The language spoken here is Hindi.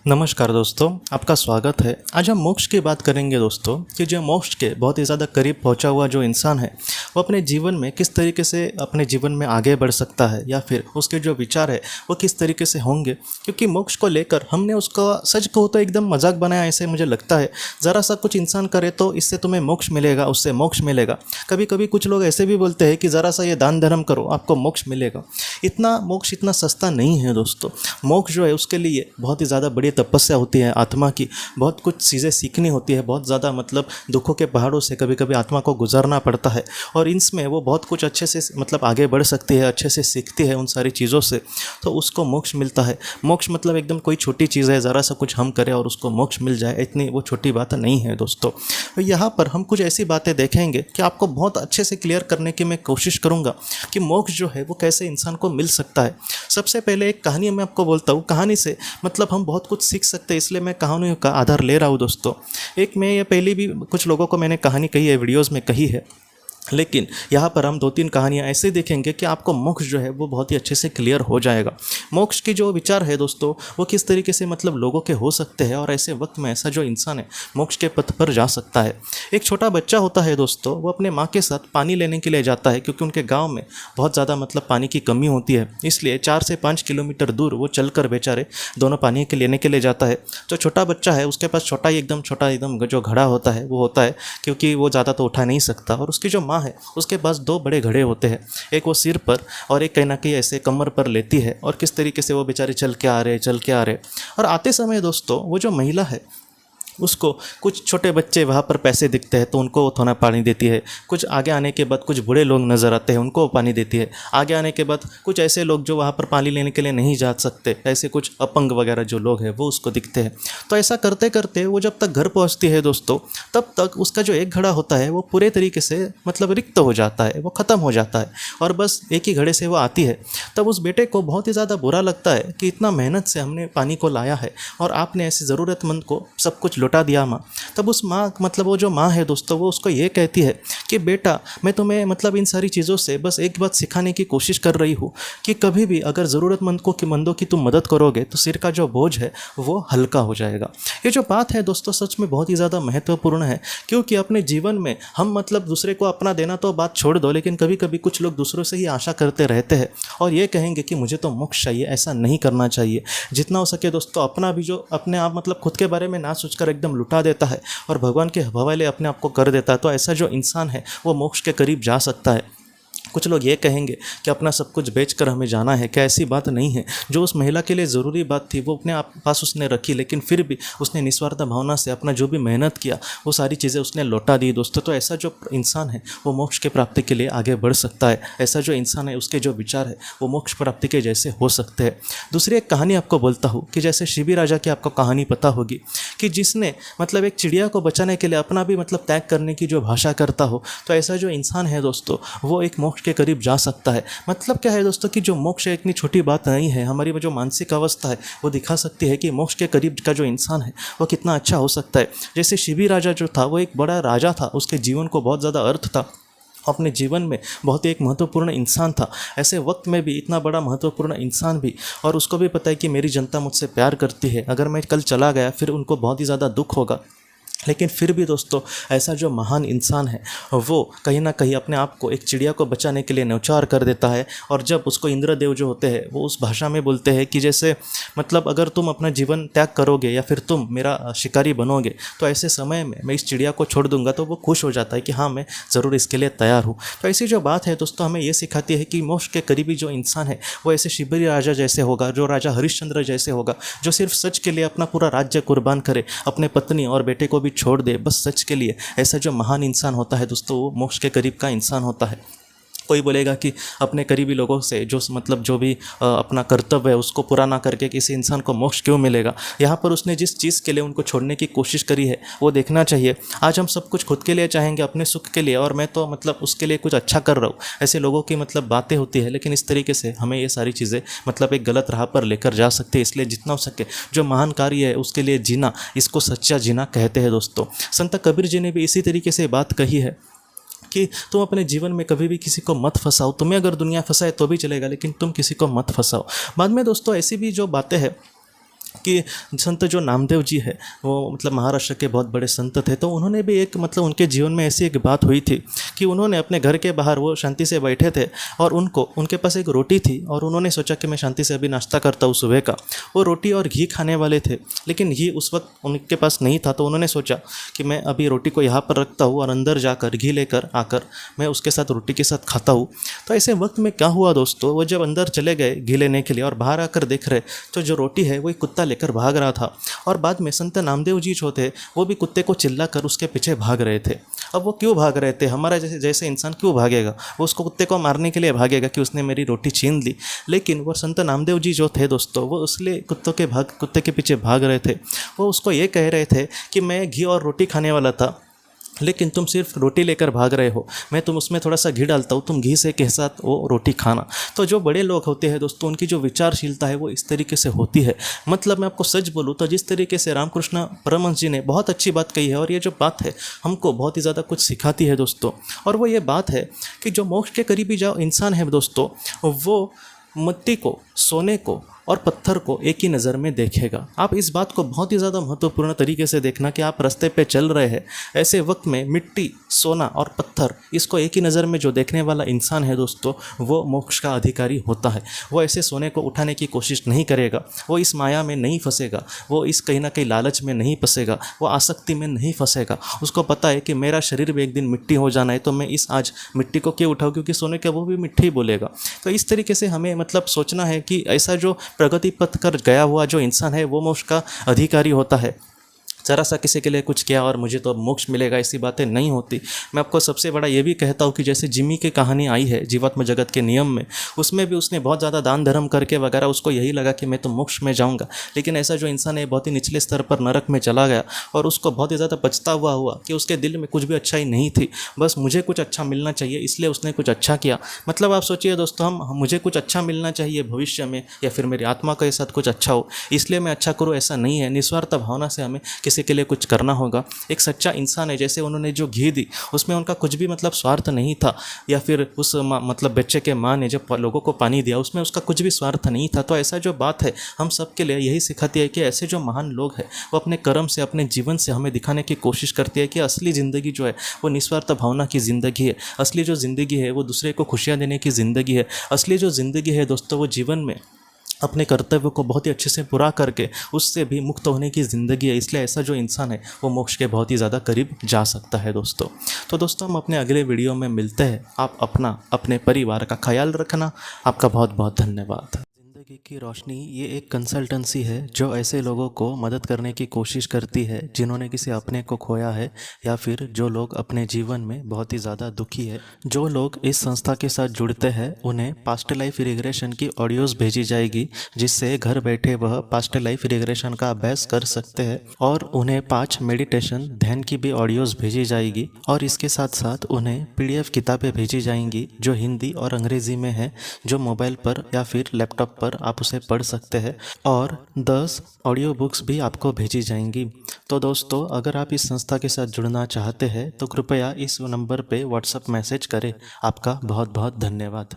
नमस्कार दोस्तों, आपका स्वागत है। आज हम मोक्ष की बात करेंगे दोस्तों कि जो मोक्ष के बहुत ही ज़्यादा करीब पहुंचा हुआ जो इंसान है वो अपने जीवन में किस तरीके से अपने जीवन में आगे बढ़ सकता है या फिर उसके जो विचार है वो किस तरीके से होंगे। क्योंकि मोक्ष को लेकर हमने उसका सच कहो तो एकदम मजाक बनाया ऐसे मुझे लगता है। ज़रा सा कुछ इंसान करे तो इससे तुम्हें मोक्ष मिलेगा, उससे मोक्ष मिलेगा। कभी कभी कुछ लोग ऐसे भी बोलते हैं कि ज़रा सा ये दान धर्म करो आपको मोक्ष मिलेगा। इतना मोक्ष इतना सस्ता नहीं है दोस्तों। मोक्ष जो है उसके लिए बहुत ही ज़्यादा बड़ी तपस्या होती है आत्मा की, बहुत कुछ चीज़ें सीखनी होती है, बहुत ज़्यादा मतलब दुखों के पहाड़ों से कभी कभी आत्मा को गुजरना पड़ता है और इसमें वो बहुत कुछ अच्छे से मतलब आगे बढ़ सकती है, अच्छे से सीखती है उन सारी चीज़ों से, तो उसको मोक्ष मिलता है। मोक्ष मतलब एकदम कोई छोटी चीज़ है, ज़रा सा कुछ हम करें और उसको मोक्ष मिल जाए, इतनी वो छोटी बात नहीं है दोस्तों। तो यहाँ पर हम कुछ ऐसी बातें देखेंगे कि आपको बहुत अच्छे से क्लियर करने की मैं कोशिश करूँगा कि मोक्ष जो है वो कैसे इंसान को मिल सकता है। सबसे पहले एक कहानी मैं आपको बोलता हूँ, कहानी से मतलब हम बहुत कुछ सीख सकते हैं, इसलिए मैं कहानियों का आधार ले रहा हूँ दोस्तों। एक मैं ये पहले भी कुछ लोगों को मैंने कहानी कही है, वीडियोज़ में कही है, लेकिन यहाँ पर हम दो तीन कहानियाँ ऐसे देखेंगे कि आपको मोक्ष जो है वो बहुत ही अच्छे से क्लियर हो जाएगा। मोक्ष की जो विचार है दोस्तों वो किस तरीके से मतलब लोगों के हो सकते हैं और ऐसे वक्त में ऐसा जो इंसान है मोक्ष के पथ पर जा सकता है। एक छोटा बच्चा होता है दोस्तों, वो अपने माँ के साथ पानी लेने के लिए जाता है क्योंकि उनके गाँव में बहुत ज़्यादा मतलब पानी की कमी होती है, इसलिए 4 से 5 किलोमीटर दूर वो चलकर बेचारे दोनों पानी के लेने के लिए जाता है। जो छोटा बच्चा है उसके पास छोटा एकदम जो घड़ा होता है वो होता है, क्योंकि वो ज़्यादा तो उठा नहीं सकता, और उसकी जो माँ है उसके पास 2 बड़े घड़े होते हैं, एक वो सिर पर और एक कहीं ना कहीं ऐसे कमर पर लेती है। और किस तरीके से वो बेचारे चल के आ रहे और आते समय दोस्तों वो जो महिला है उसको कुछ छोटे बच्चे वहाँ पर पैसे दिखते हैं तो उनको वो थोड़ा पानी देती है। कुछ आगे आने के बाद कुछ बूढ़े लोग नज़र आते हैं, उनको वो पानी देती है। आगे आने के बाद कुछ ऐसे लोग जो वहाँ पर पानी लेने के लिए नहीं जा सकते, ऐसे कुछ अपंग वगैरह जो लोग हैं वो उसको दिखते हैं। तो ऐसा करते करते वो जब तक घर पहुँचती है दोस्तों, तब तक उसका जो एक घड़ा होता है वो पूरे तरीके से मतलब रिक्त हो जाता है, वो ख़त्म हो जाता है और बस एक ही घड़े से वो आती है। तब उस बेटे को बहुत ही ज़्यादा बुरा लगता है कि इतना मेहनत से हमने पानी को लाया है और आपने ऐसे ज़रूरतमंद को सब कुछ लौटा दिया माँ। तब उस माँ मतलब वो जो माँ है दोस्तों वो उसको ये कहती है कि बेटा मैं तुम्हें मतलब इन सारी चीज़ों से बस एक बात सिखाने की कोशिश कर रही हूँ कि कभी भी अगर ज़रूरतमंदों की तुम मदद करोगे तो सिर का जो बोझ है वो हल्का हो जाएगा। ये जो बात है दोस्तों सच में बहुत ही ज़्यादा महत्वपूर्ण है, क्योंकि अपने जीवन में हम मतलब दूसरे को अपना देना तो बात छोड़ दो, लेकिन कभी कभी कुछ लोग दूसरों से ही आशा करते रहते हैं और ये कहेंगे कि मुझे तो मोक्ष चाहिए। ऐसा नहीं करना चाहिए। जितना हो सके दोस्तों अपना भी जो अपने आप मतलब खुद के बारे में ना सोचकर एकदम लुटा देता है और भगवान के हवाले अपने आप को कर देता है, तो ऐसा जो इंसान है वो मोक्ष के करीब जा सकता है। कुछ लोग ये कहेंगे कि अपना सब कुछ बेचकर हमें जाना है, क्या ऐसी बात नहीं है। जो उस महिला के लिए ज़रूरी बात थी वो अपने आप पास उसने रखी, लेकिन फिर भी उसने निस्वार्थ भावना से अपना जो भी मेहनत किया वो सारी चीज़ें उसने लौटा दी दोस्तों। तो ऐसा जो इंसान है वो मोक्ष के प्राप्ति के लिए आगे बढ़ सकता है। ऐसा जो इंसान है उसके जो विचार है वो मोक्ष प्राप्ति के जैसे हो सकते हैं। दूसरी एक कहानी आपको बोलता हूँ कि जैसे शिबी राजा की आपको कहानी पता होगी कि जिसने मतलब एक चिड़िया को बचाने के लिए अपना भी मतलब त्याग करने की जो भाषा करता हो, तो ऐसा जो इंसान है दोस्तों वो एक मोक्ष के करीब जा सकता है। मतलब क्या है दोस्तों कि जो मोक्ष है इतनी छोटी बात नहीं है। हमारी जो मानसिक अवस्था है वो दिखा सकती है कि मोक्ष के करीब का जो इंसान है वो कितना अच्छा हो सकता है। जैसे शिबी राजा जो था वो एक बड़ा राजा था, उसके जीवन को बहुत ज़्यादा अर्थ था, अपने जीवन में बहुत ही एक महत्वपूर्ण इंसान था। ऐसे वक्त में भी इतना बड़ा महत्वपूर्ण इंसान भी, और उसको भी पता है कि मेरी जनता मुझसे प्यार करती है, अगर मैं कल चला गया फिर उनको बहुत ही ज़्यादा दुख होगा। लेकिन फिर भी दोस्तों ऐसा जो महान इंसान है वो कहीं ना कहीं अपने आप को एक चिड़िया को बचाने के लिए न्यौछावर कर देता है। और जब उसको इंद्रदेव जो होते हैं वो उस भाषा में बोलते हैं कि जैसे मतलब अगर तुम अपना जीवन त्याग करोगे या फिर तुम मेरा शिकारी बनोगे तो ऐसे समय में मैं इस चिड़िया को छोड़ दूंगा, तो वो खुश हो जाता है कि हाँ मैं ज़रूर इसके लिए तैयार हूँ। तो ऐसी जो बात है दोस्तों हमें ये सिखाती है कि मोक्ष के करीबी जो इंसान है वो ऐसे शिबरी राजा जैसे होगा, जो राजा हरिश्चंद्र जैसे होगा, जो सिर्फ सच के लिए अपना पूरा राज्य कुर्बान करे, अपने पत्नी और बेटे को भी छोड़ दे बस सच के लिए। ऐसा जो महान इंसान होता है दोस्तों वो मोक्ष के करीब का इंसान होता है। कोई बोलेगा कि अपने करीबी लोगों से जो मतलब जो भी अपना कर्तव्य है उसको पूरा ना करके किसी इंसान को मोक्ष क्यों मिलेगा। यहाँ पर उसने जिस चीज़ के लिए उनको छोड़ने की कोशिश करी है वो देखना चाहिए। आज हम सब कुछ खुद के लिए चाहेंगे, अपने सुख के लिए, और मैं तो मतलब उसके लिए कुछ अच्छा कर रहा हूँ, ऐसे लोगों की मतलब बातें होती है। लेकिन इस तरीके से हमें ये सारी चीज़ें मतलब एक गलत राह पर लेकर जा सकते हैं। इसलिए जितना हो सके जो महान कार्य है उसके लिए जीना, इसको सच्चा जीना कहते हैं दोस्तों। संत कबीर जी ने भी इसी तरीके से बात कही है कि तुम अपने जीवन में कभी भी किसी को मत फंसाओ। तुम्हें अगर दुनिया फंसाए तो भी चलेगा, लेकिन तुम किसी को मत फंसाओ। बाद में दोस्तों ऐसी भी जो बातें हैं कि संत जो नामदेव जी है वो मतलब महाराष्ट्र के बहुत बड़े संत थे। तो उन्होंने भी एक मतलब उनके जीवन में ऐसी एक बात हुई थी कि उन्होंने अपने घर के बाहर वो शांति से बैठे थे और उनके पास एक रोटी थी और उन्होंने सोचा कि मैं शांति से अभी नाश्ता करता हूँ सुबह का। वो रोटी और घी खाने वाले थे, लेकिन घी उस वक्त उनके पास नहीं था। तो उन्होंने सोचा कि मैं अभी रोटी को यहाँ पर रखता हूँ और अंदर जाकर घी लेकर आकर मैं उसके साथ रोटी के साथ खाता हूँ। तो ऐसे वक्त में क्या हुआ दोस्तों, वो जब अंदर चले गए घी लेने के लिए और बाहर आकर देख रहे तो जो रोटी है वो एक कुत्ता लेकर भाग रहा था। और बाद में संत नामदेव जी जो थे वो भी कुत्ते को चिल्ला कर उसके पीछे भाग रहे थे। अब वो क्यों भाग रहे थे, हमारा जैसे जैसे इंसान क्यों भागेगा, वो उसको कुत्ते को मारने के लिए भागेगा कि उसने मेरी रोटी छीन ली। लेकिन वो संत नामदेव जी जो थे दोस्तों, वो इसलिए कुत्ते के पीछे भाग रहे थे। वो उसको ये कह रहे थे कि मैं घी और रोटी खाने वाला था, लेकिन तुम सिर्फ रोटी लेकर भाग रहे हो। मैं तुम उसमें थोड़ा सा घी डालता हूँ, तुम घी से के साथ वो रोटी खाना। तो जो बड़े लोग होते हैं दोस्तों, उनकी जो विचारशीलता है वो इस तरीके से होती है। मतलब मैं आपको सच बोलूँ तो जिस तरीके से रामकृष्ण परमहंस जी ने बहुत अच्छी बात कही है, और ये जो बात है हमको बहुत ही ज़्यादा कुछ सिखाती है दोस्तों। और वो ये बात है कि जो मोक्ष के करीबी जो इंसान है दोस्तों, वो मिट्टी को, सोने को और पत्थर को एक ही नज़र में देखेगा। आप इस बात को बहुत ही ज़्यादा महत्वपूर्ण तरीके से देखना कि आप रास्ते पे चल रहे हैं, ऐसे वक्त में मिट्टी, सोना और पत्थर, इसको एक ही नज़र में जो देखने वाला इंसान है दोस्तों, वो मोक्ष का अधिकारी होता है। वो ऐसे सोने को उठाने की कोशिश नहीं करेगा, वो इस माया में नहीं फंसेगा, वो इस कहीं ना कहीं लालच में नहीं फंसेगा, वो आसक्ति में नहीं फंसेगा। उसको पता है कि मेरा शरीर भी एक दिन मिट्टी हो जाना है, तो मैं इस आज मिट्टी को क्यों उठाऊँ, क्योंकि सोने का वो भी मिट्टी बोलेगा। तो इस तरीके से हमें मतलब सोचना है कि ऐसा जो प्रगति पथ कर गया हुआ जो इंसान है वो मोक्ष का अधिकारी होता है। ज़रा सा किसी के लिए कुछ किया और मुझे तो अब मोक्ष मिलेगा, ऐसी बातें नहीं होती। मैं आपको सबसे बड़ा ये भी कहता हूँ कि जैसे जिमी की कहानी आई है जीवात्म जगत के नियम में, उसमें भी उसने बहुत ज़्यादा दान धर्म करके वगैरह उसको यही लगा कि मैं तो मोक्ष में जाऊँगा। लेकिन ऐसा जो इंसान है बहुत ही निचले स्तर पर नरक में चला गया और उसको बहुत ही ज़्यादा पछतावा हुआ कि उसके दिल में कुछ भी अच्छाई नहीं थी, बस मुझे कुछ अच्छा मिलना चाहिए, इसलिए उसने कुछ अच्छा किया। मतलब आप सोचिए दोस्तों, मुझे कुछ अच्छा मिलना चाहिए भविष्य में, या फिर मेरी आत्मा के साथ कुछ अच्छा हो इसलिए मैं अच्छा करूँ, ऐसा नहीं है। निस्वार्थ भावना से हमें किसी के लिए कुछ करना होगा। एक सच्चा इंसान है, जैसे उन्होंने जो घी दी उसमें उनका कुछ भी मतलब स्वार्थ नहीं था, या फिर उस मतलब बच्चे के माँ ने जब लोगों को पानी दिया उसमें उसका कुछ भी स्वार्थ नहीं था। तो ऐसा जो बात है हम सबके लिए यही सिखाती है कि ऐसे जो महान लोग हैं वो अपने कर्म से, अपने जीवन से हमें दिखाने की कोशिश करती है कि असली ज़िंदगी जो है वो निस्वार्थ भावना की ज़िंदगी है। असली जो ज़िंदगी है वो दूसरे को खुशियाँ देने की ज़िंदगी है। असली जो ज़िंदगी है दोस्तों वो जीवन में अपने कर्तव्य को बहुत ही अच्छे से पूरा करके उससे भी मुक्त होने की ज़िंदगी है। इसलिए ऐसा जो इंसान है वो मोक्ष के बहुत ही ज़्यादा करीब जा सकता है दोस्तों। तो दोस्तों हम अपने अगले वीडियो में मिलते हैं। आप अपना, अपने परिवार का ख्याल रखना। आपका बहुत बहुत धन्यवाद। ज़िंदगी की रोशनी ये एक कंसल्टेंसी है जो ऐसे लोगों को मदद करने की कोशिश करती है जिन्होंने किसी अपने को खोया है, या फिर जो लोग अपने जीवन में बहुत ही ज़्यादा दुखी है। जो लोग इस संस्था के साथ जुड़ते हैं उन्हें पास्ट लाइफ रिग्रेशन की ऑडियोज़ भेजी जाएगी, जिससे घर बैठे वह पास्ट लाइफ रिग्रेशन का अभ्यास कर सकते हैं। और उन्हें 5 मेडिटेशन, ध्यान की भी ऑडियोज़ भेजी जाएगी। और इसके साथ साथ उन्हें PDF किताबें भेजी जाएंगी जो हिंदी और अंग्रेज़ी में है, जो मोबाइल पर या फिर लैपटॉप पर आप उसे पढ़ सकते हैं। और 10 ऑडियो बुक्स भी आपको भेजी जाएंगी। तो दोस्तों अगर आप इस संस्था के साथ जुड़ना चाहते हैं तो कृपया इस नंबर पे व्हाट्सएप मैसेज करें। आपका बहुत बहुत धन्यवाद।